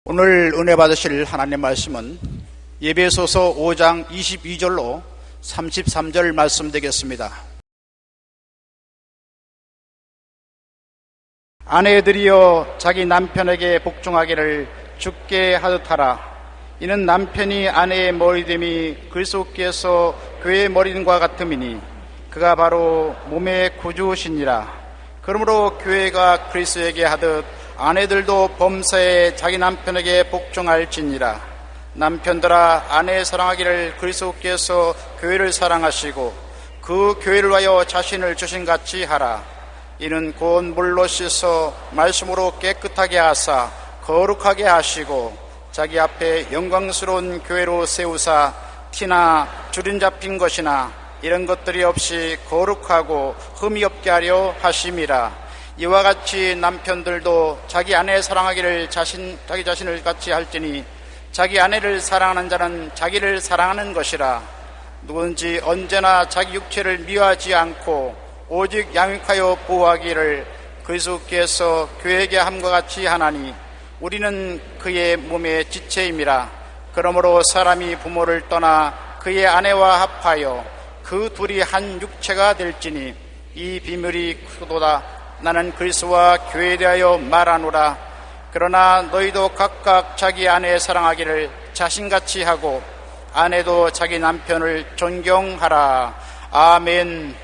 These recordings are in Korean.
오늘 은혜 받으실 하나님 말씀은 에베소서 5장 22절로 33절 말씀 되겠습니다. 아내들이여 자기 남편에게 복종하기를 주께 하듯 하라. 이는 남편이 아내의 머리됨이 그리스도께서 교회의 머리됨과 같음이니 그가 바로 몸의 구주시니라. 그러므로 교회가 그리스도에게 하듯 아내들도 범사에 자기 남편에게 복종할지니라. 남편들아 아내 사랑하기를 그리스도께서 교회를 사랑하시고 그 교회를 위하여 자신을 주신같이 하라. 이는 곧 물로 씻어 말씀으로 깨끗하게 하사 거룩하게 하시고 자기 앞에 영광스러운 교회로 세우사 티나 주름 잡힌 것이나 이런 것들이 없이 거룩하고 흠이 없게 하려 하심이라. 이와 같이 남편들도 자기 아내 사랑하기를 자기 자신을 같이 할지니 자기 아내를 사랑하는 자는 자기를 사랑하는 것이라. 누구든지 언제나 자기 육체를 미워하지 않고 오직 양육하여 보호하기를 그리스도께서 교회에게 함과 같이 하나니 우리는 그의 몸의 지체임이라. 그러므로 사람이 부모를 떠나 그의 아내와 합하여 그 둘이 한 육체가 될지니 이 비밀이 크도다. 나는 그리스도와 교회에 대하여 말하노라. 그러나 너희도 각각 자기 아내 사랑하기를 자신같이 하고 아내도 자기 남편을 존경하라. 아멘.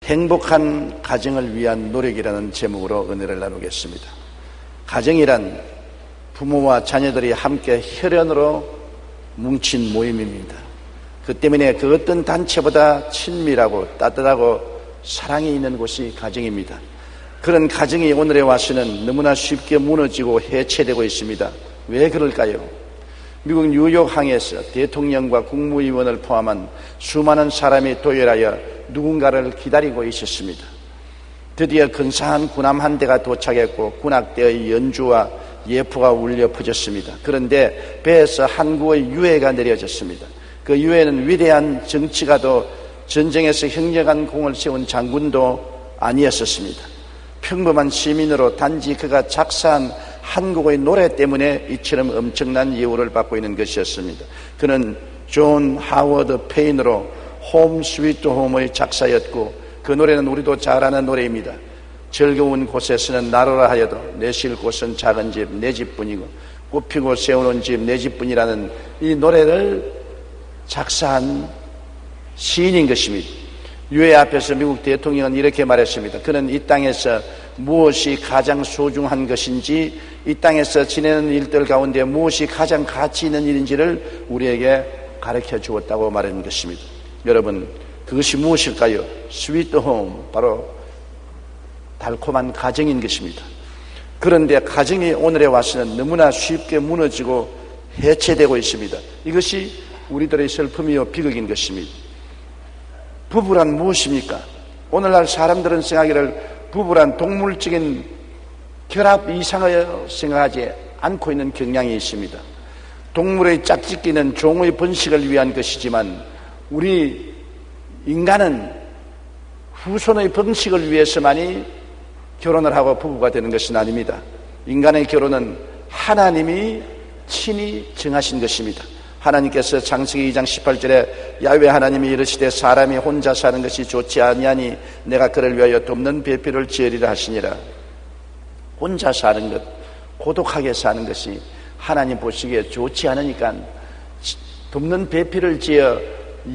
행복한 가정을 위한 노력이라는 제목으로 은혜를 나누겠습니다. 가정이란 부모와 자녀들이 함께 혈연으로 뭉친 모임입니다. 그 때문에 그 어떤 단체보다 친밀하고 따뜻하고 사랑이 있는 곳이 가정입니다. 그런 가정이 오늘에 와서는 너무나 쉽게 무너지고 해체되고 있습니다. 왜 그럴까요? 미국 뉴욕항에서 대통령과 국무위원을 포함한 수많은 사람이 도열하여 누군가를 기다리고 있었습니다. 드디어 근사한 군함 한 대가 도착했고 군악대의 연주와 예포가 울려 퍼졌습니다. 그런데 배에서 한국의 유해가 내려졌습니다. 그 유해는 위대한 정치가도 전쟁에서 행정한 공을 세운 장군도 아니었었습니다. 평범한 시민으로 단지 그가 작사한 한국의 노래 때문에 이처럼 엄청난 예우를 받고 있는 것이었습니다. 그는 존 하워드 페인으로 홈 스위트 홈의 작사였고 그 노래는 우리도 잘 아는 노래입니다. 즐거운 곳에서는 나로라 하여도 내 쉴 곳은 작은 집 내 집뿐이고 꽃피고 세우는 집 내 집뿐이라는 이 노래를 작사한 시인인 것입니다. 유해 앞에서 미국 대통령은 이렇게 말했습니다. 그는 이 땅에서 무엇이 가장 소중한 것인지, 이 땅에서 지내는 일들 가운데 무엇이 가장 가치 있는 일인지를 우리에게 가르쳐 주었다고 말하는 것입니다. 여러분, 그것이 무엇일까요? 스위트 홈, 바로 달콤한 가정인 것입니다. 그런데 가정이 오늘에 와서는 너무나 쉽게 무너지고 해체되고 있습니다. 이것이 우리들의 슬픔이요 비극인 것입니다. 부부란 무엇입니까? 오늘날 사람들은 생각하기를 부부란 동물적인 결합 이상을 생각하지 않고 있는 경향이 있습니다. 동물의 짝짓기는 종의 번식을 위한 것이지만 우리 인간은 후손의 번식을 위해서만이 결혼을 하고 부부가 되는 것은 아닙니다. 인간의 결혼은 하나님이 친히 정하신 것입니다. 하나님께서 창세기 2장 18절에 야훼 하나님이 이르시되 사람이 혼자 사는 것이 좋지 아니하니 내가 그를 위하여 돕는 배필을 지으리라 하시니라. 혼자 사는 것, 고독하게 사는 것이 하나님 보시기에 좋지 않으니까 돕는 배필을 지어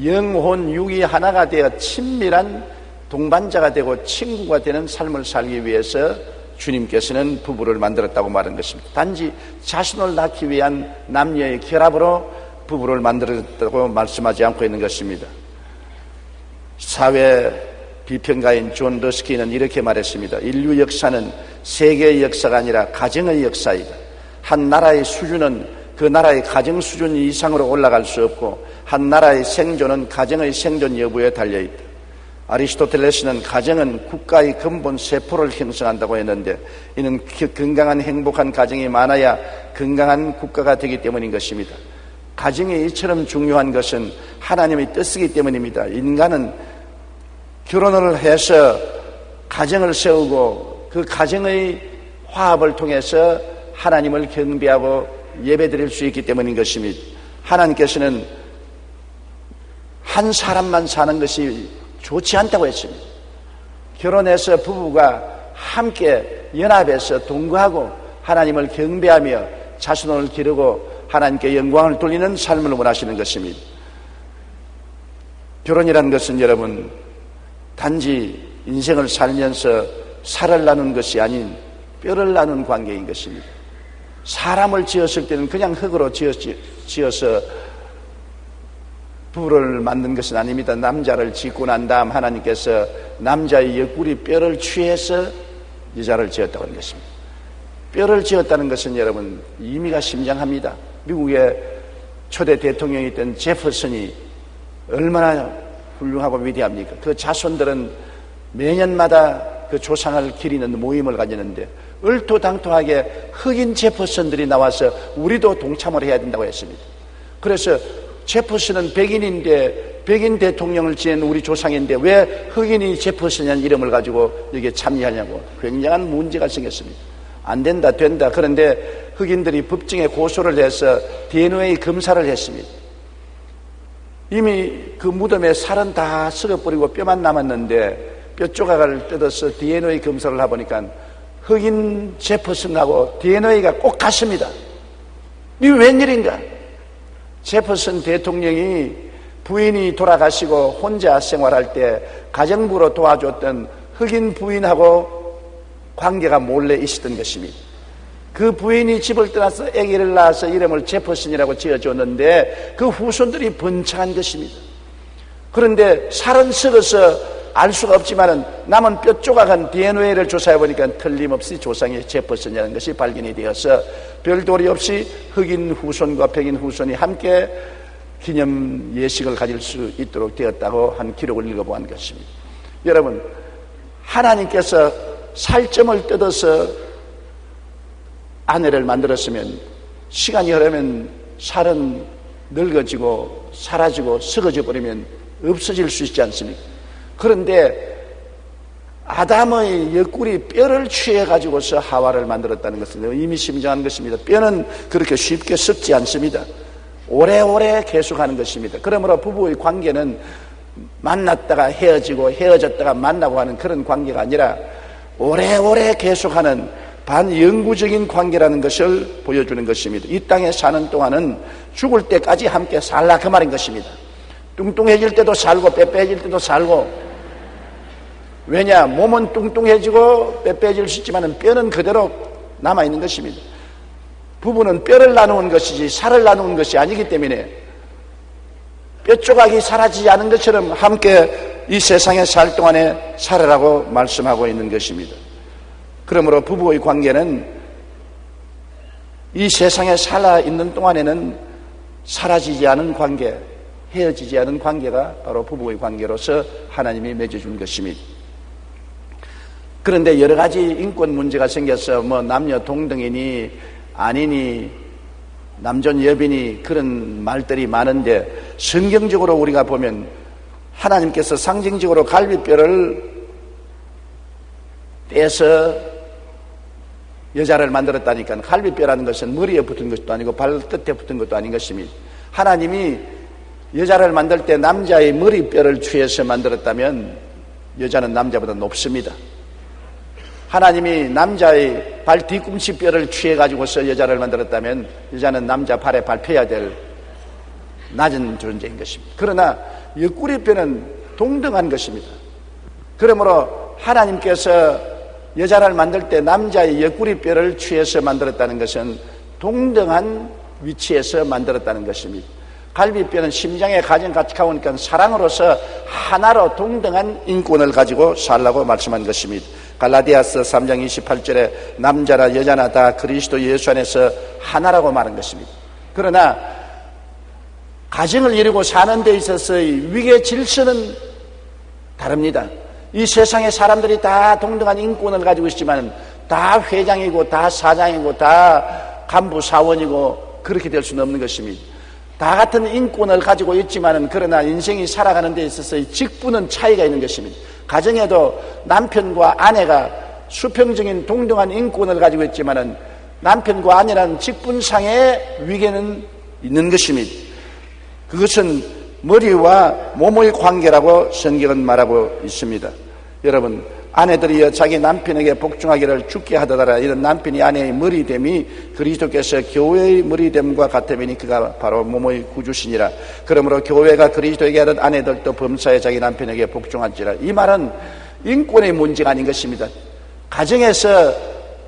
영혼 육이 하나가 되어 친밀한 동반자가 되고 친구가 되는 삶을 살기 위해서 주님께서는 부부를 만들었다고 말한 것입니다. 단지 자신을 낳기 위한 남녀의 결합으로 부부를 만들었다고 말씀하지 않고 있는 것입니다. 사회 비평가인 존 러스키는 이렇게 말했습니다. 인류 역사는 세계의 역사가 아니라 가정의 역사이다. 한 나라의 수준은 그 나라의 가정 수준 이상으로 올라갈 수 없고 한 나라의 생존은 가정의 생존 여부에 달려있다. 아리스토텔레스는 가정은 국가의 근본 세포를 형성한다고 했는데 이는 건강한 행복한 가정이 많아야 건강한 국가가 되기 때문인 것입니다. 가정이 이처럼 중요한 것은 하나님의 뜻이기 때문입니다. 인간은 결혼을 해서 가정을 세우고 그 가정의 화합을 통해서 하나님을 경배하고 예배드릴 수 있기 때문인 것입니다. 하나님께서는 한 사람만 사는 것이 좋지 않다고 했습니다. 결혼해서 부부가 함께 연합해서 동거하고 하나님을 경배하며 자손을 기르고 하나님께 영광을 돌리는 삶을 원하시는 것입니다. 결혼이라는 것은 여러분 단지 인생을 살면서 살을 나눈 것이 아닌 뼈를 나눈 관계인 것입니다. 사람을 지었을 때는 그냥 흙으로 지어서 부부를 만든 것은 아닙니다. 남자를 짓고 난 다음 하나님께서 남자의 옆구리 뼈를 취해서 여자를 지었다고 하는 것입니다. 뼈를 지었다는 것은 여러분 의미가 심장합니다. 미국의 초대 대통령이었던 제퍼슨이 얼마나 훌륭하고 위대합니까? 그 자손들은 매년마다 그 조상을 기리는 모임을 가지는데 얼토당토하게 흑인 제퍼슨들이 나와서 우리도 동참을 해야 된다고 했습니다. 그래서 제퍼슨은 백인인데 백인 대통령을 지낸 우리 조상인데 왜 흑인이 제퍼슨이라는 이름을 가지고 여기에 참여하냐고 굉장한 문제가 생겼습니다. 안 된다 된다. 그런데 흑인들이 법정에 고소를 해서 DNA 검사를 했습니다. 이미 그 무덤에 살은 다 썩어버리고 뼈만 남았는데 뼈 조각을 뜯어서 DNA 검사를 해보니까 흑인 제퍼슨하고 DNA가 꼭 같습니다. 이게 웬일인가? 제퍼슨 대통령이 부인이 돌아가시고 혼자 생활할 때 가정부로 도와줬던 흑인 부인하고 관계가 몰래 있었던 것입니다. 그 부인이 집을 떠나서 아기를 낳아서 이름을 제퍼슨이라고 지어줬는데 그 후손들이 번창한 것입니다. 그런데 살은 썩어서 알 수가 없지만은 남은 뼈 조각한 DNA를 조사해 보니까 틀림없이 조상이 제퍼슨이라는 것이 발견이 되어서 별도리 없이 흑인 후손과 백인 후손이 함께 기념 예식을 가질 수 있도록 되었다고 한 기록을 읽어보는 것입니다. 여러분, 하나님께서 살점을 뜯어서 아내를 만들었으면 시간이 흐르면 살은 늙어지고 사라지고 썩어져 버리면 없어질 수 있지 않습니까? 그런데 아담의 옆구리 뼈를 취해 가지고서 하와를 만들었다는 것은 의미심장한 것입니다. 뼈는 그렇게 쉽게 썩지 않습니다. 오래오래 계속하는 것입니다. 그러므로 부부의 관계는 만났다가 헤어지고 헤어졌다가 만나고 하는 그런 관계가 아니라 오래오래 계속하는 반영구적인 관계라는 것을 보여주는 것입니다. 이 땅에 사는 동안은 죽을 때까지 함께 살라 그 말인 것입니다. 뚱뚱해질 때도 살고 빼빼해질 때도 살고. 왜냐? 몸은 뚱뚱해지고 빼빼해질 수 있지만 뼈는 그대로 남아있는 것입니다. 부부는 뼈를 나누는 것이지 살을 나누는 것이 아니기 때문에 뼈 조각이 사라지지 않은 것처럼 함께 이 세상에 살 동안에 살아라고 말씀하고 있는 것입니다. 그러므로 부부의 관계는 이 세상에 살아있는 동안에는 사라지지 않은 관계, 헤어지지 않은 관계가 바로 부부의 관계로서 하나님이 맺어준 것입니다. 그런데 여러 가지 인권 문제가 생겨서 남녀 동등이니 아니니 남존 여비니 그런 말들이 많은데 성경적으로 우리가 보면 하나님께서 상징적으로 갈비뼈를 떼서 여자를 만들었다니까 갈비뼈라는 것은 머리에 붙은 것도 아니고 발끝에 붙은 것도 아닌 것입니다. 하나님이 여자를 만들 때 남자의 머리뼈를 취해서 만들었다면 여자는 남자보다 높습니다. 하나님이 남자의 발 뒤꿈치 뼈를 취해 가지고서 여자를 만들었다면 여자는 남자 발에 밟혀야 될 낮은 존재인 것입니다. 그러나 옆구리 뼈는 동등한 것입니다. 그러므로 하나님께서 여자를 만들 때 남자의 옆구리 뼈를 취해서 만들었다는 것은 동등한 위치에서 만들었다는 것입니다. 갈비뼈는 심장에 가장 가까우니까 사랑으로서 하나로 동등한 인권을 가지고 살라고 말씀한 것입니다. 갈라디아서 3장 28절에 남자나 여자나 다 그리스도 예수 안에서 하나라고 말한 것입니다. 그러나 가정을 이루고 사는 데 있어서의 위계 질서는 다릅니다. 이 세상의 사람들이 다 동등한 인권을 가지고 있지만 다 회장이고 다 사장이고 다 간부 사원이고 그렇게 될 수는 없는 것입니다. 다 같은 인권을 가지고 있지만은 그러나 인생이 살아가는 데 있어서 직분은 차이가 있는 것입니다. 가정에도 남편과 아내가 수평적인 동등한 인권을 가지고 있지만은 남편과 아내라는 직분상의 위계는 있는 것입니다. 그것은 머리와 몸의 관계라고 성경은 말하고 있습니다. 여러분, 아내들이여 자기 남편에게 복종하기를 주께 하더라. 이런 남편이 아내의 머리됨이 그리스도께서 교회의 머리됨과 같으니 그가 바로 몸의 구주시니라. 그러므로 교회가 그리스도에게 하듯 아내들도 범사에 자기 남편에게 복종할지라. 이 말은 인권의 문제가 아닌 것입니다. 가정에서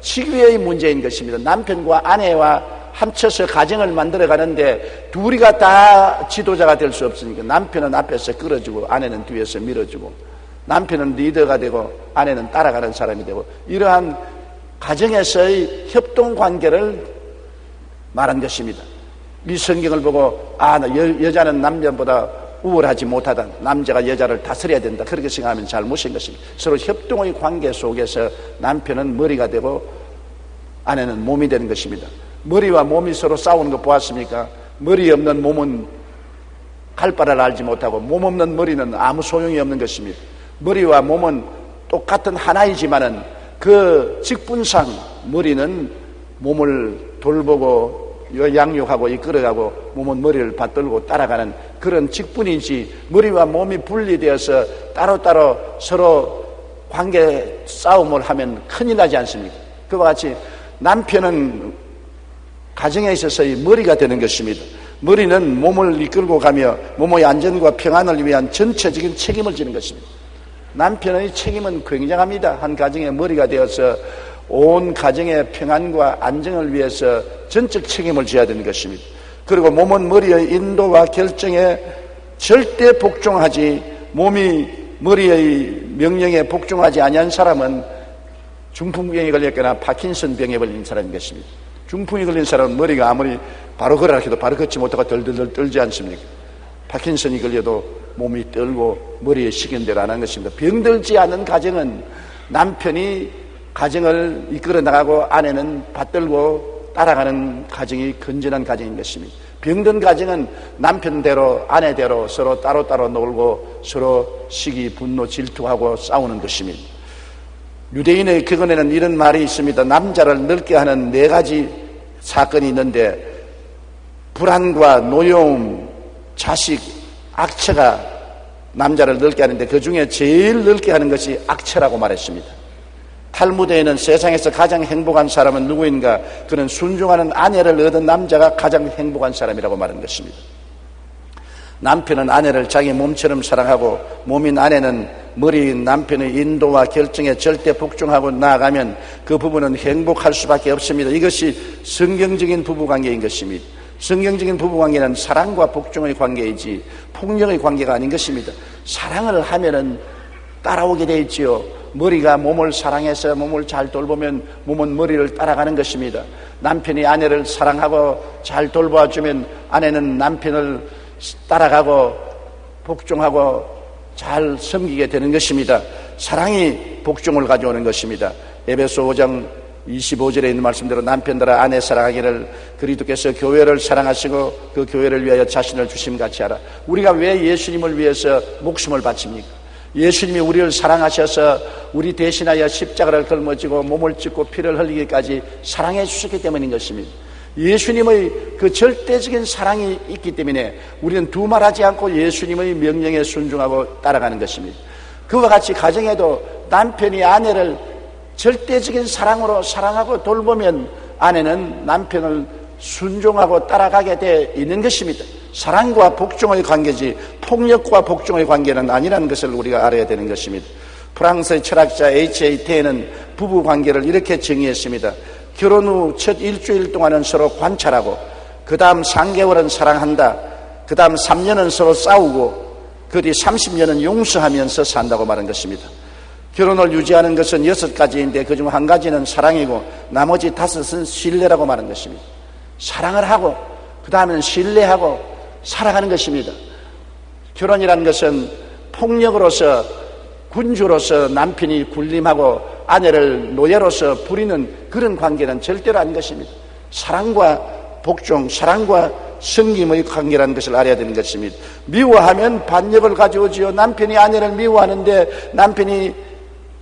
지위의 문제인 것입니다. 남편과 아내와 합쳐서 가정을 만들어 가는데 둘이가 다 지도자가 될 수 없으니까 남편은 앞에서 끌어주고 아내는 뒤에서 밀어주고, 남편은 리더가 되고 아내는 따라가는 사람이 되고, 이러한 가정에서의 협동관계를 말한 것입니다. 이 성경을 보고 여자는 남자보다 우월하지 못하다, 남자가 여자를 다스려야 된다, 그렇게 생각하면 잘못인 것입니다. 서로 협동의 관계 속에서 남편은 머리가 되고 아내는 몸이 되는 것입니다. 머리와 몸이 서로 싸우는 거 보았습니까? 머리 없는 몸은 갈 바를 알지 못하고 몸 없는 머리는 아무 소용이 없는 것입니다. 머리와 몸은 똑같은 하나이지만은 그 직분상 머리는 몸을 돌보고 양육하고 이끌어가고 몸은 머리를 받들고 따라가는 그런 직분이지, 머리와 몸이 분리되어서 따로따로 서로 관계 싸움을 하면 큰일 나지 않습니까? 그와 같이 남편은 가정에 있어서의 머리가 되는 것입니다. 머리는 몸을 이끌고 가며 몸의 안전과 평안을 위한 전체적인 책임을 지는 것입니다. 남편의 책임은 굉장합니다. 한 가정의 머리가 되어서 온 가정의 평안과 안정을 위해서 전적 책임을 져야 되는 것입니다. 그리고 몸은 머리의 인도와 결정에 절대 복종하지, 몸이 머리의 명령에 복종하지 아니한 사람은 중풍병에 걸렸거나 파킨슨 병에 걸린 사람인 것입니다. 중풍이 걸린 사람은 머리가 아무리 바로 걸으라 해도 바로 걷지 못하고 덜덜덜 떨지 않습니까? 파킨슨이 걸려도 몸이 떨고 머리에 식은대로 안 하는 것입니다. 병들지 않은 가정은 남편이 가정을 이끌어 나가고 아내는 받들고 따라가는 가정이 건전한 가정인 것입니다. 병든 가정은 남편대로 아내대로 서로 따로따로 놀고 서로 시기, 분노, 질투하고 싸우는 것입니다. 유대인의 격언에는 이런 말이 있습니다. 남자를 늙게 하는 4가지 사건이 있는데 불안과 노여움, 자식, 악처가 남자를 늙게 하는데 그 중에 제일 늙게 하는 것이 악처라고 말했습니다. 탈무드에는 세상에서 가장 행복한 사람은 누구인가? 그는 순종하는 아내를 얻은 남자가 가장 행복한 사람이라고 말한 것입니다. 남편은 아내를 자기 몸처럼 사랑하고 몸인 아내는 머리인 남편의 인도와 결정에 절대 복종하고 나아가면 그 부부는 행복할 수밖에 없습니다. 이것이 성경적인 부부관계인 것입니다. 성경적인 부부관계는 사랑과 복종의 관계이지 폭력의 관계가 아닌 것입니다. 사랑을 하면은 따라오게 돼 있지요. 머리가 몸을 사랑해서 몸을 잘 돌보면 몸은 머리를 따라가는 것입니다. 남편이 아내를 사랑하고 잘 돌봐주면 아내는 남편을 따라가고 복종하고 잘 섬기게 되는 것입니다. 사랑이 복종을 가져오는 것입니다. 에베소 5장 25절에 있는 말씀대로 남편들아 아내 사랑하기를 그리스도께서 교회를 사랑하시고 그 교회를 위하여 자신을 주심같이 하라. 우리가 왜 예수님을 위해서 목숨을 바칩니까? 예수님이 우리를 사랑하셔서 우리 대신하여 십자가를 걸머지고 몸을 찢고 피를 흘리기까지 사랑해 주셨기 때문인 것입니다. 예수님의 그 절대적인 사랑이 있기 때문에 우리는 두말하지 않고 예수님의 명령에 순종하고 따라가는 것입니다. 그와 같이 가정에도 남편이 아내를 절대적인 사랑으로 사랑하고 돌보면 아내는 남편을 순종하고 따라가게 되어 있는 것입니다. 사랑과 복종의 관계지 폭력과 복종의 관계는 아니라는 것을 우리가 알아야 되는 것입니다. 프랑스의 철학자 H.A. 테는 부부 관계를 이렇게 정의했습니다. 결혼 후 첫 일주일 동안은 서로 관찰하고 그 다음 3개월은 사랑한다, 그 다음 3년은 서로 싸우고 그 뒤 30년은 용서하면서 산다고 말한 것입니다. 결혼을 유지하는 것은 6가지인데 그중 1가지는 사랑이고 나머지 5은 신뢰라고 말한 것입니다. 사랑을 하고 그 다음에는 신뢰하고 살아가는 것입니다. 결혼이라는 것은 폭력으로서 군주로서 남편이 군림하고 아내를 노예로서 부리는 그런 관계는 절대로 아닌 것입니다. 사랑과 복종, 사랑과 성김의 관계라는 것을 알아야 되는 것입니다. 미워하면 반역을 가져오지요. 남편이 아내를 미워하는데 남편이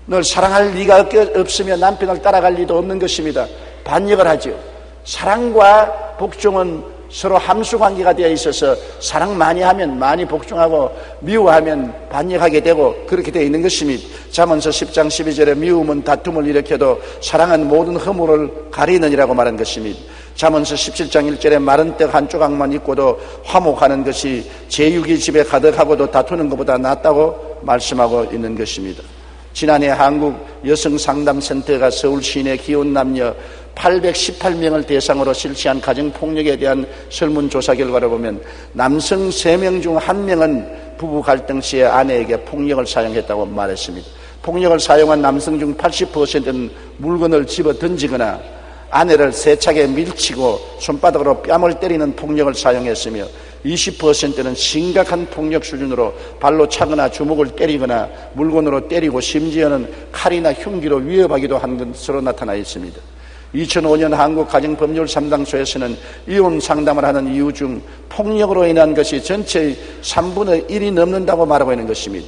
널 사랑할 리가 없으면 남편을 따라갈 리도 없는 것입니다. 반역을 하죠. 사랑과 복종은 서로 함수관계가 되어 있어서 사랑 많이 하면 많이 복종하고 미워하면 반역하게 되고 그렇게 되어 있는 것입니다. 잠언서 10장 12절에 미움은 다툼을 일으켜도 사랑은 모든 허물을 가리느니라고 말한 것입니다. 잠언서 17장 1절에 마른 떡 한 조각만 있고도 화목하는 것이 제육이 집에 가득하고도 다투는 것보다 낫다고 말씀하고 있는 것입니다. 지난해 한국 여성상담센터가 서울 시내 기혼 남녀 818명을 대상으로 실시한 가정폭력에 대한 설문조사 결과를 보면 남성 3명 중 1명은 부부 갈등 시에 아내에게 폭력을 사용했다고 말했습니다. 폭력을 사용한 남성 중 80%는 물건을 집어 던지거나 아내를 세차게 밀치고 손바닥으로 뺨을 때리는 폭력을 사용했으며 20%는 심각한 폭력 수준으로 발로 차거나 주먹을 때리거나 물건으로 때리고 심지어는 칼이나 흉기로 위협하기도 한 것으로 나타나 있습니다. 2005년 한국가정법률 상담소에서는 이혼 상담을 하는 이유 중 폭력으로 인한 것이 전체의 3분의 1이 넘는다고 말하고 있는 것입니다.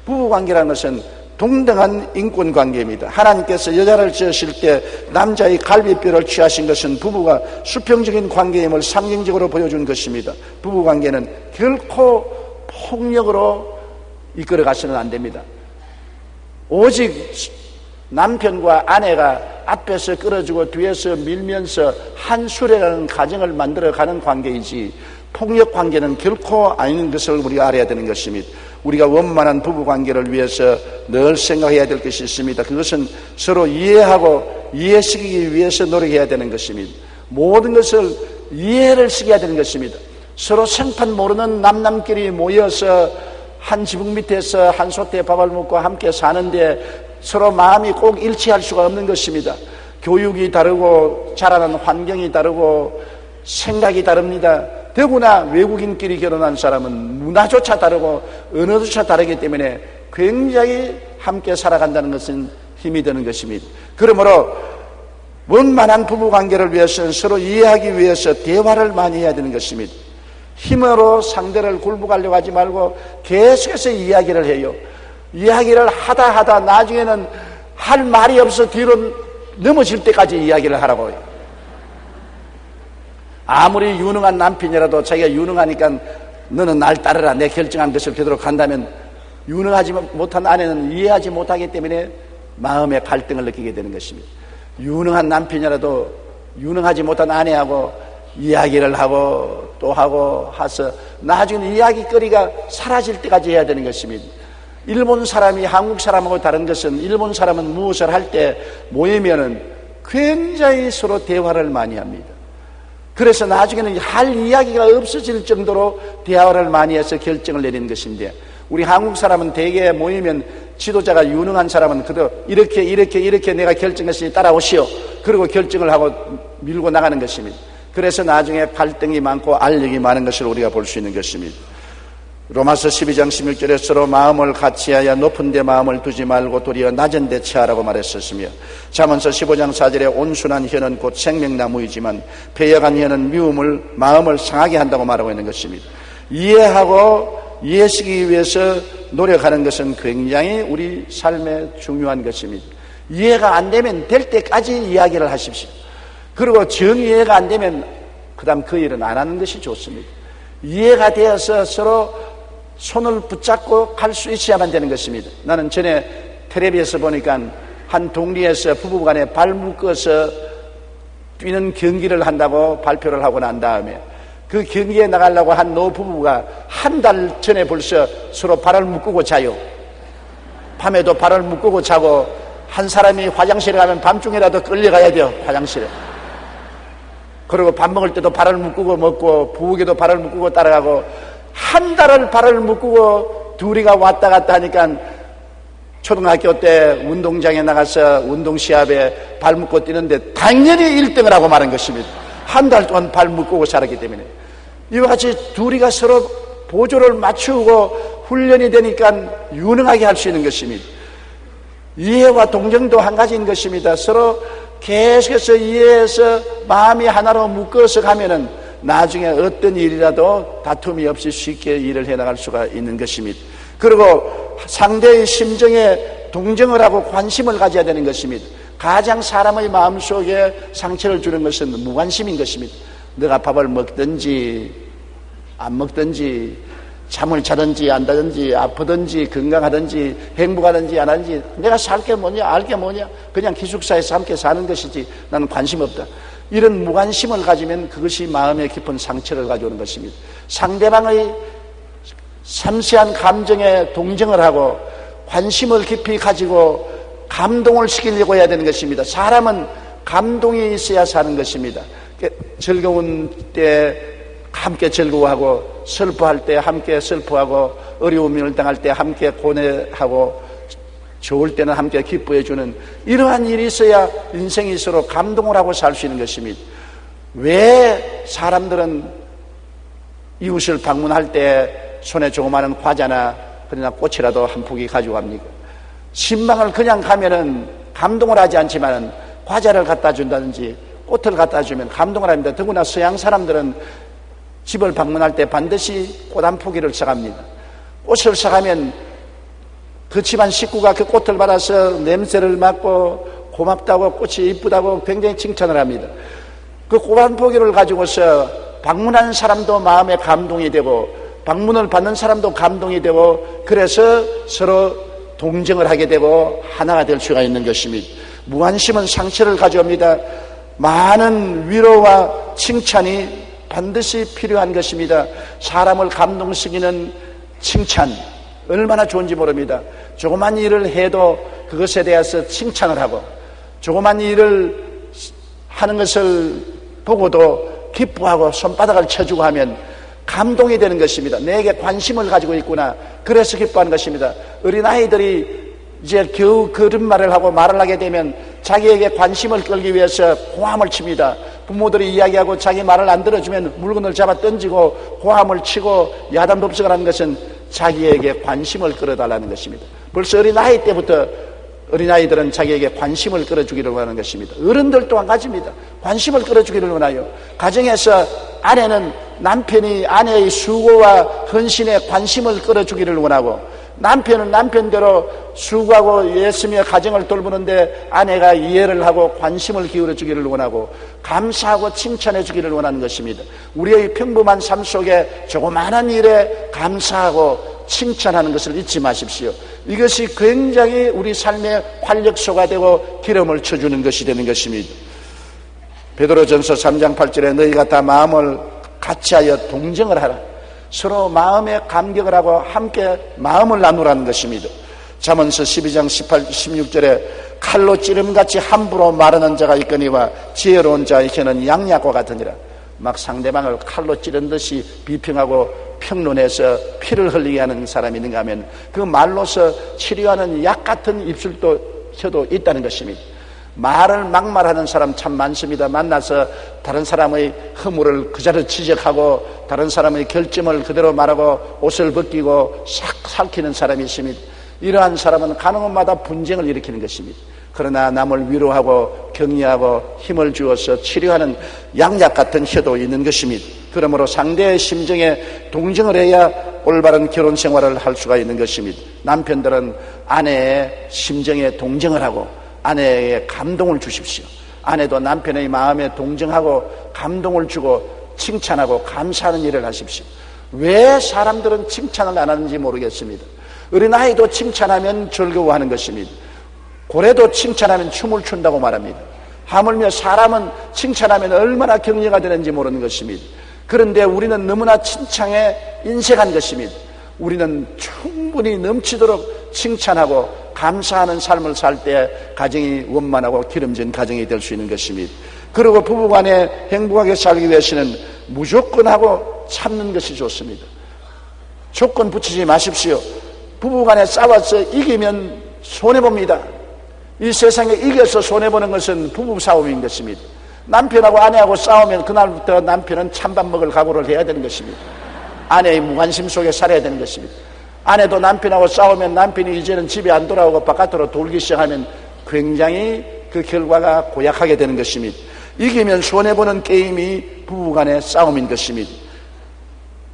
부부관계라는 것은 동등한 인권관계입니다. 하나님께서 여자를 지으실 때 남자의 갈비뼈를 취하신 것은 부부가 수평적인 관계임을 상징적으로 보여준 것입니다. 부부관계는 결코 폭력으로 이끌어가서는 안 됩니다. 오직 남편과 아내가 앞에서 끌어주고 뒤에서 밀면서 한 수레라는 가정을 만들어가는 관계이지 폭력 관계는 결코 아닌 것을 우리가 알아야 되는 것입니다. 우리가 원만한 부부관계를 위해서 늘 생각해야 될 것이 있습니다. 그것은 서로 이해하고 이해시키기 위해서 노력해야 되는 것입니다. 모든 것을 이해를 시켜야 되는 것입니다. 서로 생판 모르는 남남끼리 모여서 한 지붕 밑에서 한 솥에 밥을 먹고 함께 사는데 서로 마음이 꼭 일치할 수가 없는 것입니다. 교육이 다르고 자라는 환경이 다르고 생각이 다릅니다. 더구나 외국인끼리 결혼한 사람은 문화조차 다르고 언어조차 다르기 때문에 굉장히 함께 살아간다는 것은 힘이 드는 것입니다. 그러므로 원만한 부부관계를 위해서는 서로 이해하기 위해서 대화를 많이 해야 되는 것입니다. 힘으로 상대를 굴복하려고 하지 말고 계속해서 이야기를 해요. 이야기를 하다 나중에는 할 말이 없어 뒤로 넘어질 때까지 이야기를 하라고 해요. 아무리 유능한 남편이라도 자기가 유능하니까 너는 날 따르라 내 결정한 것을 그대로 간다면 유능하지 못한 아내는 이해하지 못하기 때문에 마음의 갈등을 느끼게 되는 것입니다. 유능한 남편이라도 유능하지 못한 아내하고 이야기를 하고 또 하고 해서 나중에 이야기거리가 사라질 때까지 해야 되는 것입니다. 일본 사람이 한국 사람하고 다른 것은 일본 사람은 무엇을 할 때 모이면은 굉장히 서로 대화를 많이 합니다. 그래서 나중에는 할 이야기가 없어질 정도로 대화를 많이 해서 결정을 내리는 것인데 우리 한국 사람은 대개 모이면 지도자가 유능한 사람은 그도 이렇게 내가 결정했으니 따라오시오. 그리고 결정을 하고 밀고 나가는 것입니다. 그래서 나중에 갈등이 많고 알력이 많은 것을 우리가 볼 수 있는 것입니다. 로마서 12장 16절에 서로 마음을 같이하여 높은 데 마음을 두지 말고 도리어 낮은 데 처하라고 말했었으며 잠언서 15장 4절에 온순한 혀는 곧 생명나무이지만 배역한 혀는 미움을 마음을 상하게 한다고 말하고 있는 것입니다. 이해하고 이해시키기 위해서 노력하는 것은 굉장히 우리 삶에 중요한 것입니다. 이해가 안 되면 될 때까지 이야기를 하십시오. 그리고 정이해가 안 되면 그 다음 그 일은 안 하는 것이 좋습니다. 이해가 되어서 서로 손을 붙잡고 갈 수 있어야만 되는 것입니다. 나는 전에 텔레비에서 보니까 한 동리에서 부부간에 발 묶어서 뛰는 경기를 한다고 발표를 하고 난 다음에 그 경기에 나가려고 한 노부부가 한 달 전에 벌써 서로 발을 묶고 자요. 밤에도 발을 묶고 자고 한 사람이 화장실에 가면 밤중에라도 끌려가야 돼요. 화장실에. 그리고 밥 먹을 때도 발을 묶고 먹고 부엌에도 발을 묶고 따라가고 한 달을 발을 묶고 둘이가 왔다 갔다 하니까 초등학교 때 운동장에 나가서 운동시합에 발 묶고 뛰는데 당연히 1등을 하고 말한 것입니다. 한 달 동안 발 묶고 살았기 때문에. 이와 같이 둘이가 서로 보조를 맞추고 훈련이 되니까 유능하게 할 수 있는 것입니다. 이해와 동정도 한 가지인 것입니다. 서로 계속해서 이해해서 마음이 하나로 묶어서 가면은 나중에 어떤 일이라도 다툼이 없이 쉽게 일을 해나갈 수가 있는 것입니다. 그리고 상대의 심정에 동정을 하고 관심을 가져야 되는 것입니다. 가장 사람의 마음속에 상처를 주는 것은 무관심인 것입니다. 너가 밥을 먹든지 안 먹든지, 잠을 자든지 안 자든지, 아프든지 건강하든지 행복하든지 안 하든지, 내가 살 게 뭐냐 알 게 뭐냐, 그냥 기숙사에서 함께 사는 것이지 나는 관심 없다. 이런 무관심을 가지면 그것이 마음에 깊은 상처를 가져오는 것입니다. 상대방의 섬세한 감정에 동정을 하고 관심을 깊이 가지고 감동을 시키려고 해야 되는 것입니다. 사람은 감동이 있어야 사는 것입니다. 즐거운 때 함께 즐거워하고, 슬퍼할 때 함께 슬퍼하고, 어려움을 당할 때 함께 고뇌하고, 좋을 때는 함께 기뻐해주는 이러한 일이 있어야 인생이 서로 감동을 하고 살 수 있는 것입니다. 왜 사람들은 이웃을 방문할 때 손에 조그마한 과자나 그러나 꽃이라도 한 포기 가지고 갑니까? 신방을 그냥 가면은 감동을 하지 않지만은 과자를 갖다 준다든지 꽃을 갖다 주면 감동을 합니다. 더구나 서양 사람들은 집을 방문할 때 반드시 꽃 한 포기를 사갑니다. 꽃을 사가면 그 집안 식구가 그 꽃을 받아서 냄새를 맡고 고맙다고, 꽃이 이쁘다고 굉장히 칭찬을 합니다. 그 꽃 한 포기를 가지고서 방문하는 사람도 마음에 감동이 되고 방문을 받는 사람도 감동이 되고, 그래서 서로 동정을 하게 되고 하나가 될 수가 있는 것입니다. 무관심은 상처를 가져옵니다. 많은 위로와 칭찬이 반드시 필요한 것입니다. 사람을 감동시키는 칭찬 얼마나 좋은지 모릅니다. 조그만 일을 해도 그것에 대해서 칭찬을 하고, 조그만 일을 하는 것을 보고도 기뻐하고 손바닥을 쳐주고 하면 감동이 되는 것입니다. 내게 관심을 가지고 있구나, 그래서 기뻐하는 것입니다. 어린아이들이 이제 겨우 그런 말을 하고 말을 하게 되면 자기에게 관심을 끌기 위해서 고함을 칩니다. 부모들이 이야기하고 자기 말을 안 들어주면 물건을 잡아 던지고 고함을 치고 야단법석을 하는 것은 자기에게 관심을 끌어달라는 것입니다. 벌써 어린아이 때부터 어린아이들은 자기에게 관심을 끌어주기를 원하는 것입니다. 어른들 또한 가집니다. 관심을 끌어주기를 원하요. 가정에서 아내는 남편이 아내의 수고와 헌신에 관심을 끌어주기를 원하고, 남편은 남편대로 수고하고 애쓰며 가정을 돌보는데 아내가 이해를 하고 관심을 기울여 주기를 원하고, 감사하고 칭찬해 주기를 원하는 것입니다. 우리의 평범한 삶 속에 조그마한 일에 감사하고 칭찬하는 것을 잊지 마십시오. 이것이 굉장히 우리 삶의 활력소가 되고 기름을 쳐주는 것이 되는 것입니다. 베드로전서 3장 8절에 너희가 다 마음을 같이하여 동정을 하라. 서로 마음에 감격을 하고 함께 마음을 나누라는 것입니다. 잠언서 12장 18, 16절에 칼로 찌름같이 함부로 말하는 자가 있거니와 지혜로운 자의 혀는 양약과 같으니라. 막 상대방을 칼로 찌른 듯이 비평하고 평론해서 피를 흘리게 하는 사람이 있는가 하면 그 말로서 치료하는 약 같은 입술도 혀도 있다는 것입니다. 말을 막말하는 사람 참 많습니다. 만나서 다른 사람의 허물을 그자로 지적하고 다른 사람의 결점을 그대로 말하고 옷을 벗기고 싹 살키는 사람이 있습니다. 이러한 사람은 가는 곳마다 분쟁을 일으키는 것입니다. 그러나 남을 위로하고 격려하고 힘을 주어서 치료하는 양약 같은 혀도 있는 것입니다. 그러므로 상대의 심정에 동정을 해야 올바른 결혼 생활을 할 수가 있는 것입니다. 남편들은 아내의 심정에 동정을 하고 아내에게 감동을 주십시오. 아내도 남편의 마음에 동정하고 감동을 주고 칭찬하고 감사하는 일을 하십시오. 왜 사람들은 칭찬을 안 하는지 모르겠습니다. 어린아이도 칭찬하면 즐거워하는 것입니다. 고래도 칭찬하면 춤을 춘다고 말합니다. 하물며 사람은 칭찬하면 얼마나 격려가 되는지 모르는 것입니다. 그런데 우리는 너무나 칭찬에 인색한 것입니다. 우리는 충분히 넘치도록 칭찬하고 감사하는 삶을 살 때 가정이 원만하고 기름진 가정이 될 수 있는 것입니다. 그리고 부부간에 행복하게 살기 위해서는 무조건 하고 참는 것이 좋습니다. 조건 붙이지 마십시오. 부부간에 싸워서 이기면 손해봅니다. 이 세상에 이겨서 손해보는 것은 부부싸움인 것입니다. 남편하고 아내하고 싸우면 그날부터 남편은 찬밥 먹을 각오를 해야 되는 것입니다. 아내의 무관심 속에 살아야 되는 것입니다. 아내도 남편하고 싸우면 남편이 이제는 집에 안 돌아오고 바깥으로 돌기 시작하면 굉장히 그 결과가 고약하게 되는 것입니다. 이기면 손해보는 게임이 부부간의 싸움인 것입니다.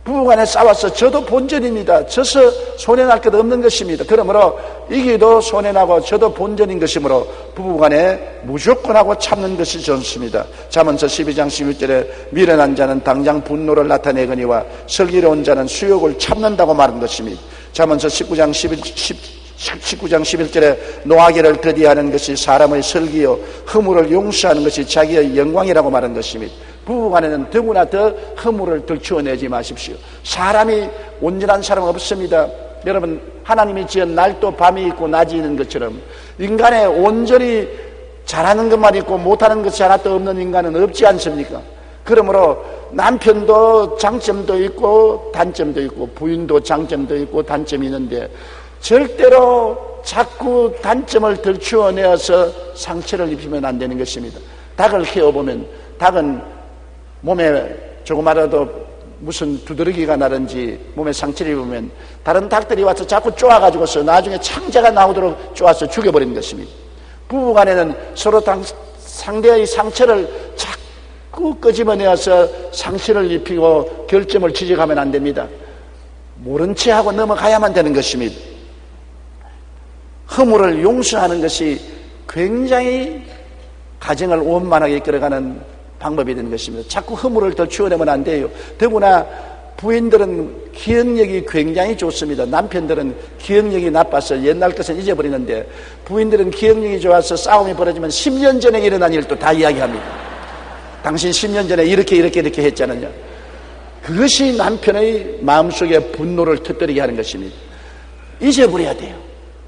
부부간에 싸워서 저도 본전입니다. 져서 손해날 것 없는 것입니다. 그러므로 이기도 손해나고 저도 본전인 것이므로 부부간에 무조건 하고 참는 것이 좋습니다. 잠언서 12장 11절에 미련한 자는 당장 분노를 나타내거니와 슬기로운 자는 수욕을 참는다고 말한 것입니다. 잠언서 19장 11절에 노하기를 더디하는 것이 사람의 슬기요 허물을 용서하는 것이 자기의 영광이라고 말한 것입니다. 부부간에는 더구나 더 허물을 들추어내지 마십시오. 사람이 온전한 사람은 없습니다. 여러분, 하나님이 지은 날도 밤이 있고 낮이 있는 것처럼 인간의 온전히 잘하는 것만 있고 못하는 것이 하나도 없는 인간은 없지 않습니까? 그러므로 남편도 장점도 있고 단점도 있고 부인도 장점도 있고 단점이 있는데 절대로 자꾸 단점을 들추어내어서 상처를 입히면 안 되는 것입니다. 닭을 키워보면 닭은 몸에 조그마라도 무슨 두드러기가 나든지 몸에 상처를 입으면 다른 닭들이 와서 자꾸 쪼아가지고서 나중에 창자가 나오도록 쪼아서 죽여버리는 것입니다. 부부간에는 서로 상대의 상처를 자꾸 끄집어내어서 상처를 입히고 결점을 지적하면 안 됩니다. 모른 채 하고 넘어가야만 되는 것입니다. 허물을 용서하는 것이 굉장히 가정을 원만하게 이끌어가는 방법이 되는 것입니다. 자꾸 허물을 더 치워내면 안 돼요. 더구나 부인들은 기억력이 굉장히 좋습니다. 남편들은 기억력이 나빠서 옛날 것은 잊어버리는데 부인들은 기억력이 좋아서 싸움이 벌어지면 10년 전에 일어난 일도 다 이야기합니다. 당신 10년 전에 이렇게 했잖아요. 그것이 남편의 마음속에 분노를 터뜨리게 하는 것입니다. 잊어버려야 돼요.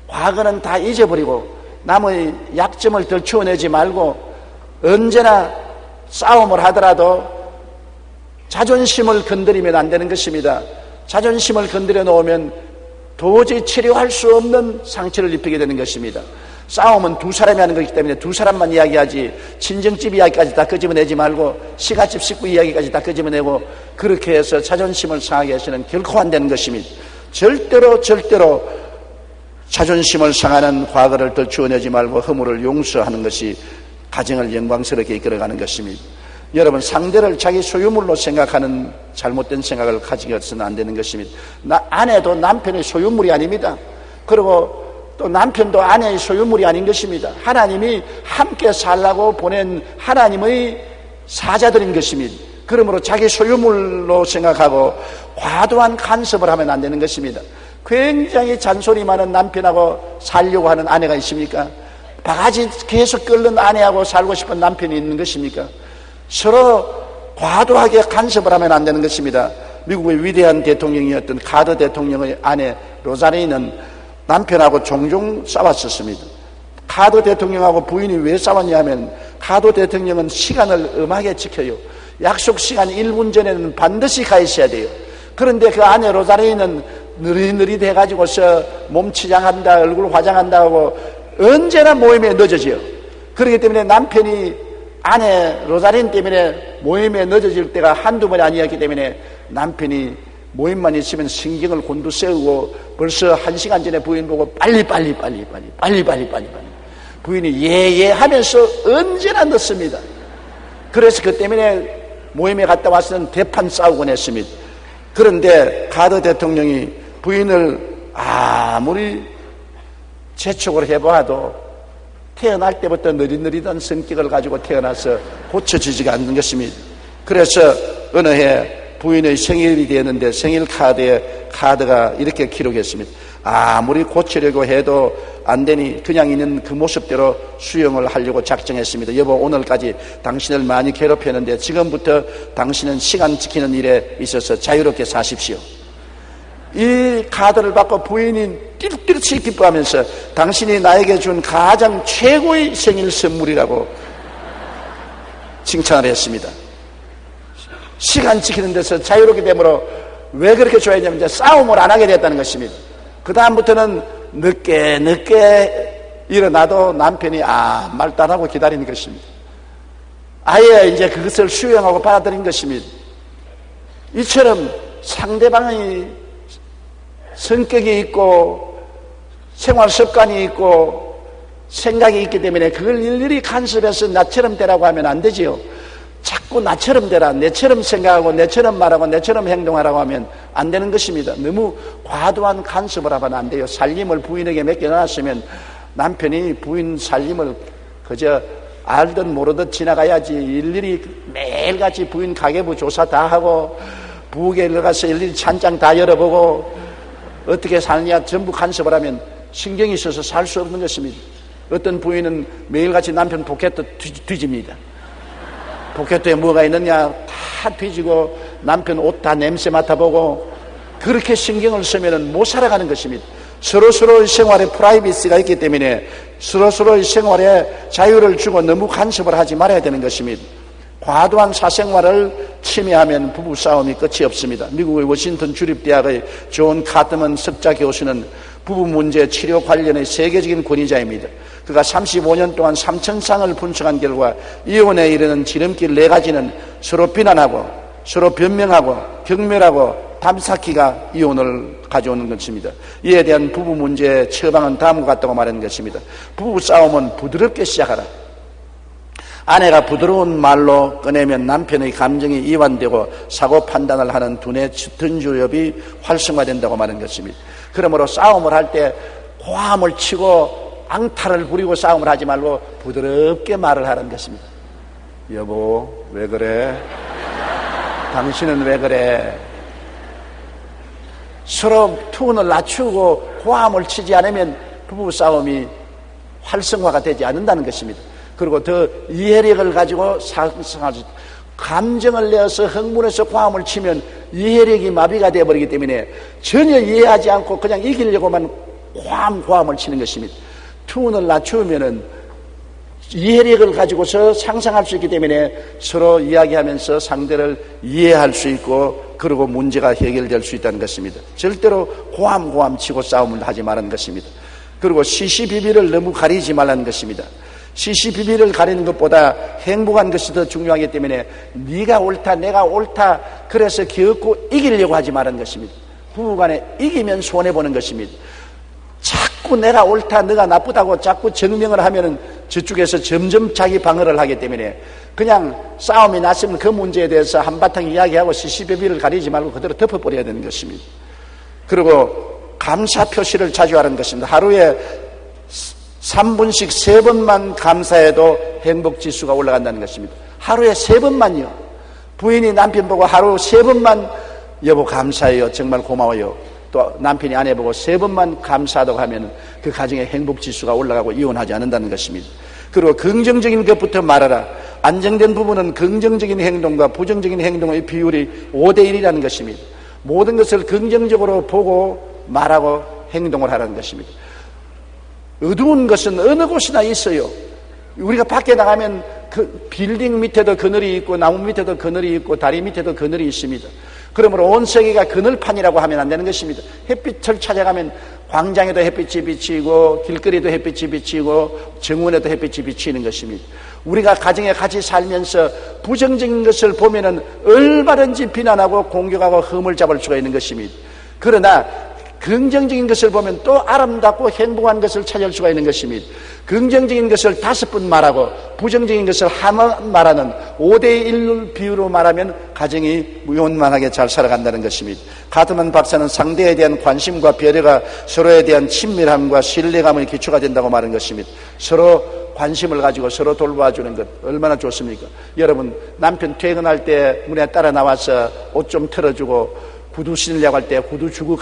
과거는 다 잊어버리고 남의 약점을 덜 치워내지 말고 언제나 싸움을 하더라도 자존심을 건드리면 안 되는 것입니다. 자존심을 건드려 놓으면 도저히 치료할 수 없는 상처를 입히게 되는 것입니다. 싸움은 두 사람이 하는 것이기 때문에 두 사람만 이야기하지 친정집 이야기까지 다 끄집어내지 말고 시가집 식구 이야기까지 다 끄집어내고 그렇게 해서 자존심을 상하게 해서는 결코 안 되는 것입니다. 절대로 자존심을 상하는 과거를 덜 치워내지 말고 허물을 용서하는 것이 가정을 영광스럽게 이끌어가는 것입니다. 여러분, 상대를 자기 소유물로 생각하는 잘못된 생각을 가지고서는 안 되는 것입니다. 아내도 남편의 소유물이 아닙니다. 그리고 또 남편도 아내의 소유물이 아닌 것입니다. 하나님이 함께 살라고 보낸 하나님의 사자들인 것입니다. 그러므로 자기 소유물로 생각하고 과도한 간섭을 하면 안 되는 것입니다. 굉장히 잔소리 많은 남편하고 살려고 하는 아내가 있습니까? 바가지 계속 끓는 아내하고 살고 싶은 남편이 있는 것입니까? 서로 과도하게 간섭을 하면 안 되는 것입니다. 미국의 위대한 대통령이었던 카터 대통령의 아내 로자리는 남편하고 종종 싸웠었습니다. 카터 대통령하고 부인이 왜 싸웠냐 하면 카터 대통령은 시간을 엄하게 지켜요. 약속 시간 1분 전에는 반드시 가 있어야 돼요. 그런데 그 아내 로자리는 느릿느릿 해가지고서 몸 치장한다, 얼굴 화장한다 하고 언제나 모임에 늦어져요. 그렇기 때문에 남편이 아내 로자린 때문에 모임에 늦어질 때가 한두 번이 아니었기 때문에 남편이 모임만 있으면 신경을 곤두세우고 벌써 1시간 전에 부인 보고 빨리 부인이 예 하면서 언제나 늦습니다. 그래서 그 때문에 모임에 갔다 와서는 대판 싸우곤 했습니다. 그런데 카터 대통령이 부인을 아무리 재촉을 해봐도 태어날 때부터 느릿느릿한 성격을 가지고 태어나서 고쳐지지가 않는 것입니다. 그래서 어느 해 부인의 생일이 되었는데 생일 카드에 카드가 이렇게 기록했습니다. 아무리 고치려고 해도 안 되니 그냥 있는 그 모습대로 수용을 하려고 작정했습니다. 여보, 오늘까지 당신을 많이 괴롭혔는데 지금부터 당신은 시간 지키는 일에 있어서 자유롭게 사십시오. 이 카드를 받고 부인이 띠룩띠룩 기뻐하면서 당신이 나에게 준 가장 최고의 생일 선물이라고 칭찬을 했습니다. 시간 지키는 데서 자유롭게 되므로 왜 그렇게 좋아했냐면 이제 싸움을 안 하게 됐다는 것입니다. 그 다음부터는 늦게 일어나도 남편이 말도 안 하고 기다리는 것입니다. 아예 이제 그것을 수용하고 받아들인 것입니다. 이처럼 상대방의 성격이 있고 생활 습관이 있고 생각이 있기 때문에 그걸 일일이 간섭해서 나처럼 되라고 하면 안 되지요. 자꾸 나처럼 되라, 내처럼 생각하고 내처럼 말하고 내처럼 행동하라고 하면 안 되는 것입니다. 너무 과도한 간섭을 하면 안 돼요. 살림을 부인에게 맡겨놨으면 남편이 부인 살림을 그저 알듯 모르듯 지나가야지, 일일이 매일같이 부인 가계부 조사 다 하고 부엌에 들어가서 일일이 찬장 다 열어보고 어떻게 사느냐 전부 간섭을 하면 신경이 있어서 살 수 없는 것입니다. 어떤 부인은 매일같이 남편 포켓도 뒤집니다. 포켓에 뭐가 있느냐 다 뒤지고 남편 옷 다 냄새 맡아보고 그렇게 신경을 쓰면 못 살아가는 것입니다. 서로서로의 생활에 프라이버시가 있기 때문에 서로서로의 생활에 자유를 주고 너무 간섭을 하지 말아야 되는 것입니다. 과도한 사생활을 침해하면 부부싸움이 끝이 없습니다. 미국의 워싱턴 주립대학의 존 카트먼 석좌 교수는 부부 문제 치료 관련의 세계적인 권위자입니다. 그가 35년 동안 3,000상을 분석한 결과 이혼에 이르는 지름길 4가지는 서로 비난하고 서로 변명하고 경멸하고 담쌓기가 이혼을 가져오는 것입니다. 이에 대한 부부 문제의 처방은 다음과 같다고 말하는 것입니다. 부부 싸움은 부드럽게 시작하라. 아내가 부드러운 말로 꺼내면 남편의 감정이 이완되고 사고 판단을 하는 두뇌 전주엽이 활성화된다고 말하는 것입니다. 그러므로 싸움을 할 때 고함을 치고 앙탈을 부리고 싸움을 하지 말고 부드럽게 말을 하는 것입니다. 여보, 왜 그래? 당신은 왜 그래? 서로 톤을 낮추고 고함을 치지 않으면 부부싸움이 활성화가 되지 않는다는 것입니다. 그리고 더 이해력을 가지고 상승할 수 있다. 감정을 내어서 흥분해서 고함을 치면 이해력이 마비가 되어버리기 때문에 전혀 이해하지 않고 그냥 이기려고만 고함을 치는 것입니다. 톤을 낮추면은 이해력을 가지고서 상상할 수 있기 때문에 서로 이야기하면서 상대를 이해할 수 있고 그리고 문제가 해결될 수 있다는 것입니다. 절대로 고함 치고 싸움을 하지 말라는 것입니다. 그리고 시시비비를 너무 가리지 말라는 것입니다. 시시비비를 가리는 것보다 행복한 것이 더 중요하기 때문에 네가 옳다 내가 옳다 그래서 기어코 이기려고 하지 말라는 것입니다. 부부간에 이기면 손해보는 것입니다. 자꾸 내가 옳다 너가 나쁘다고 자꾸 증명을 하면은 저쪽에서 점점 자기 방어를 하기 때문에 그냥 싸움이 났으면 그 문제에 대해서 한바탕 이야기하고 시시비비를 가리지 말고 그대로 덮어버려야 되는 것입니다. 그리고 감사 표시를 자주 하는 것입니다. 하루에 3분씩 3번만 감사해도 행복지수가 올라간다는 것입니다. 하루에 3번만요. 부인이 남편 보고 하루 3번만 여보 감사해요 정말 고마워요, 또 남편이 아내 보고 3번만 감사하다고 하면 그 가정의 행복지수가 올라가고 이혼하지 않는다는 것입니다. 그리고 긍정적인 것부터 말하라. 안정된 부부는 긍정적인 행동과 부정적인 행동의 비율이 5대1이라는 것입니다. 모든 것을 긍정적으로 보고 말하고 행동을 하라는 것입니다. 어두운 것은 어느 곳이나 있어요. 우리가 밖에 나가면 그 빌딩 밑에도 그늘이 있고 나무 밑에도 그늘이 있고 다리 밑에도 그늘이 있습니다. 그러므로 온 세계가 그늘판이라고 하면 안 되는 것입니다. 햇빛을 찾아가면 광장에도 햇빛이 비치고 길거리에도 햇빛이 비치고 정원에도 햇빛이 비치는 것입니다. 우리가 가정에 같이 살면서 부정적인 것을 보면은 얼마든지 비난하고 공격하고 흠을 잡을 수가 있는 것입니다. 그러나 긍정적인 것을 보면 또 아름답고 행복한 것을 찾을 수가 있는 것입니다. 긍정적인 것을 5번 말하고 부정적인 것을 하나만 말하는 5대1 비율로 말하면 가정이 무원만하게 잘 살아간다는 것입니다. 카트만 박사는 상대에 대한 관심과 배려가 서로에 대한 친밀함과 신뢰감의 기초가 된다고 말한 것입니다. 서로 관심을 가지고 서로 돌봐주는 것 얼마나 좋습니까? 여러분, 남편 퇴근할 때 문에 따라 나와서 옷 좀 털어주고 구두 신으려고 할 때 구두 주고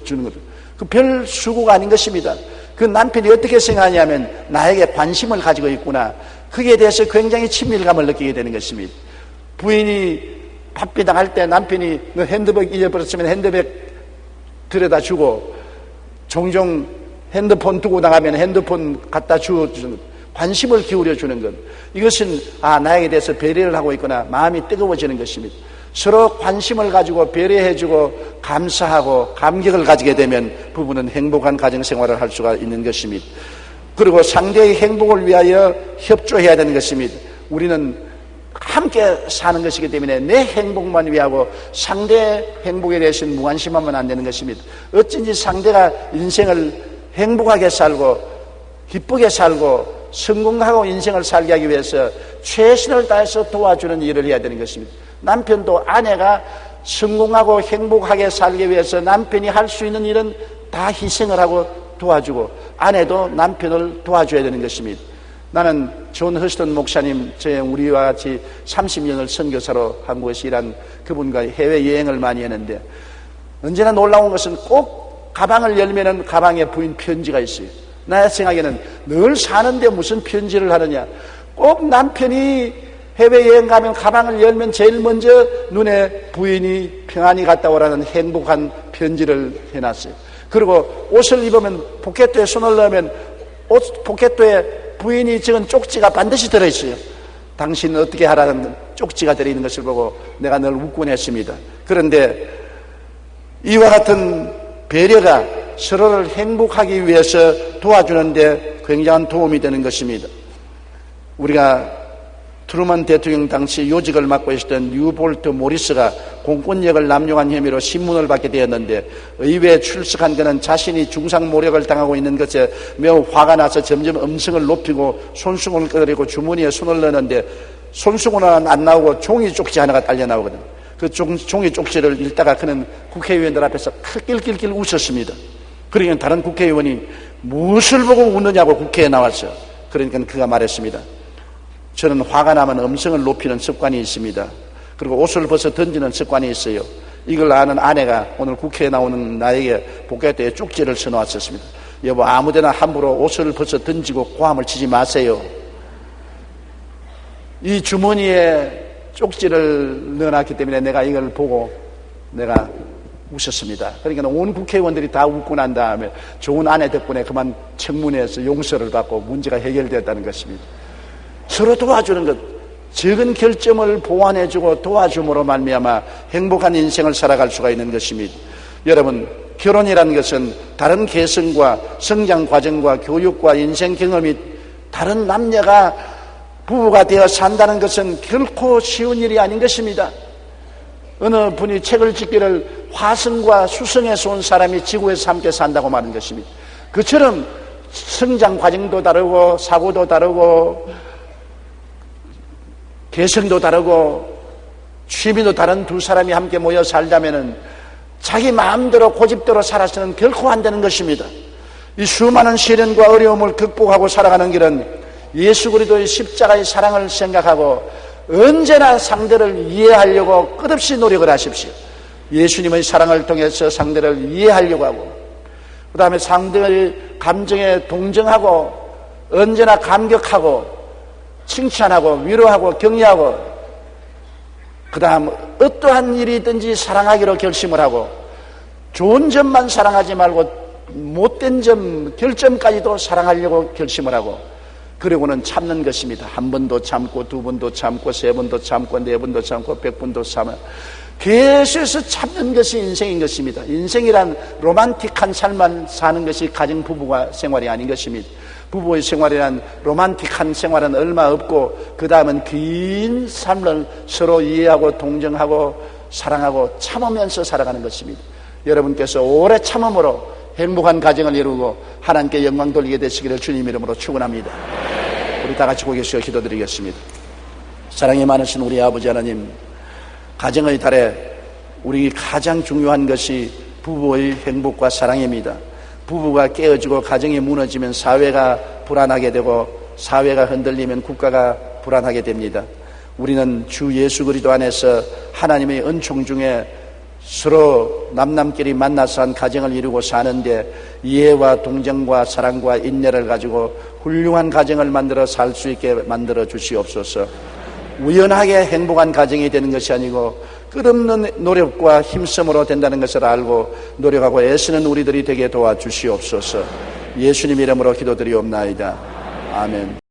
주는 것, 그 별 수고가 아닌 것입니다. 그 남편이 어떻게 생각하냐면 나에게 관심을 가지고 있구나, 그에 대해서 굉장히 친밀감을 느끼게 되는 것입니다. 부인이 바삐 나갈 때 남편이 너 핸드백 잊어버렸으면 핸드백 들여다 주고, 종종 핸드폰 두고 나가면 핸드폰 갖다 주는 것, 관심을 기울여 주는 것, 이것은 나에게 대해서 배려를 하고 있구나, 마음이 뜨거워지는 것입니다. 서로 관심을 가지고 배려해주고 감사하고 감격을 가지게 되면 부부는 행복한 가정생활을 할 수가 있는 것입니다. 그리고 상대의 행복을 위하여 협조해야 되는 것입니다. 우리는 함께 사는 것이기 때문에 내 행복만 위하고 상대의 행복에 대해서는 무관심하면 안 되는 것입니다. 어쩐지 상대가 인생을 행복하게 살고 기쁘게 살고 성공하고 인생을 살게 하기 위해서 최선을 다해서 도와주는 일을 해야 되는 것입니다. 남편도 아내가 성공하고 행복하게 살기 위해서 남편이 할 수 있는 일은 다 희생을 하고 도와주고, 아내도 남편을 도와줘야 되는 것입니다. 나는 존 허스턴 목사님, 우리와 같이 30년을 선교사로 한국에서 일한 그분과 해외여행을 많이 했는데, 언제나 놀라운 것은 꼭 가방을 열면은 가방에 부인 편지가 있어요. 나 생각에는 늘 사는데 무슨 편지를 하느냐. 꼭 남편이 해외여행 가면 가방을 열면 제일 먼저 눈에 부인이 평안히 갔다 오라는 행복한 편지를 해놨어요. 그리고 옷을 입으면 포켓도에 손을 넣으면 옷 포켓도에 부인이 적은 쪽지가 반드시 들어있어요. 당신은 어떻게 하라는 쪽지가 들어있는 것을 보고 내가 늘 웃곤 했습니다. 그런데 이와 같은 배려가 서로를 행복하기 위해서 도와주는데 굉장한 도움이 되는 것입니다. 우리가 트루먼 대통령 당시 요직을 맡고 있었던 뉴볼트 모리스가 공권력을 남용한 혐의로 신문을 받게 되었는데, 의회에 출석한 그는 자신이 중상모략을 당하고 있는 것에 매우 화가 나서 점점 음성을 높이고 손수건을 끄덕이고 주머니에 손을 넣었는데, 손수건은 안 나오고 종이 쪽지 하나가 딸려 나오거든. 그 종이 쪽지를 읽다가 그는 국회의원들 앞에서 낄낄낄 웃었습니다. 그러니까 다른 국회의원이 무엇을 보고 웃느냐고 국회에 나왔어요. 그러니까 그가 말했습니다. 저는 화가 나면 음성을 높이는 습관이 있습니다. 그리고 옷을 벗어 던지는 습관이 있어요. 이걸 아는 아내가 오늘 국회에 나오는 나에게 복귀때에 쪽지를 써놓았었습니다. 여보, 아무데나 함부로 옷을 벗어 던지고 고함을 치지 마세요. 이 주머니에 쪽지를 넣어놨기 때문에 내가 이걸 보고 내가 웃었습니다. 그러니까 온 국회의원들이 다 웃고 난 다음에 좋은 아내 덕분에 그만 청문회에서 용서를 받고 문제가 해결되었다는 것입니다. 서로 도와주는 것, 적은 결점을 보완해주고 도와줌으로 말미암아 행복한 인생을 살아갈 수가 있는 것입니다. 여러분, 결혼이라는 것은 다른 개성과 성장 과정과 교육과 인생 경험이 다른 남녀가 부부가 되어 산다는 것은 결코 쉬운 일이 아닌 것입니다. 어느 분이 책을 짓기를 화성과 수성에서 온 사람이 지구에서 함께 산다고 말하는 것입니다. 그처럼 성장 과정도 다르고 사고도 다르고 개성도 다르고 취미도 다른 두 사람이 함께 모여 살자면은 자기 마음대로 고집대로 살아서는 결코 안 되는 것입니다. 이 수많은 시련과 어려움을 극복하고 살아가는 길은 예수 그리스도의 십자가의 사랑을 생각하고 언제나 상대를 이해하려고 끝없이 노력을 하십시오. 예수님의 사랑을 통해서 상대를 이해하려고 하고, 그 다음에 상대의 감정에 동정하고 언제나 감격하고 칭찬하고 위로하고 격려하고, 그 다음 어떠한 일이든지 사랑하기로 결심을 하고, 좋은 점만 사랑하지 말고 못된 점, 결점까지도 사랑하려고 결심을 하고, 그리고는 참는 것입니다. 한 번도 참고 두 번도 참고 세 번도 참고 네 번도 참고 100번도 참아 계속해서 참는 것이 인생인 것입니다. 인생이란 로man틱한 삶만 사는 것이 가정 부부가 생활이 아닌 것입니다. 부부의 생활이란 로man틱한 생활은 얼마 없고, 그 다음은 긴 삶을 서로 이해하고 동정하고 사랑하고 참으면서 살아가는 것입니다. 여러분께서 오래 참음으로 행복한 가정을 이루고 하나님께 영광 돌리게 되시기를 주님 이름으로 축원합니다. 우리 다 같이 고개 숙여 기도드리겠습니다. 사랑이 많으신 우리 아버지 하나님, 가정의 달에 우리 가장 중요한 것이 부부의 행복과 사랑입니다. 부부가 깨어지고 가정이 무너지면 사회가 불안하게 되고, 사회가 흔들리면 국가가 불안하게 됩니다. 우리는 주 예수 그리스도 안에서 하나님의 은총 중에 서로 남남끼리 만나서 한 가정을 이루고 사는데 이해와 동정과 사랑과 인내를 가지고 훌륭한 가정을 만들어 살 수 있게 만들어 주시옵소서. 우연하게 행복한 가정이 되는 것이 아니고 끝없는 노력과 힘쓰므로 된다는 것을 알고 노력하고 애쓰는 우리들이 되게 도와주시옵소서. 예수님 이름으로 기도드리옵나이다. 아멘.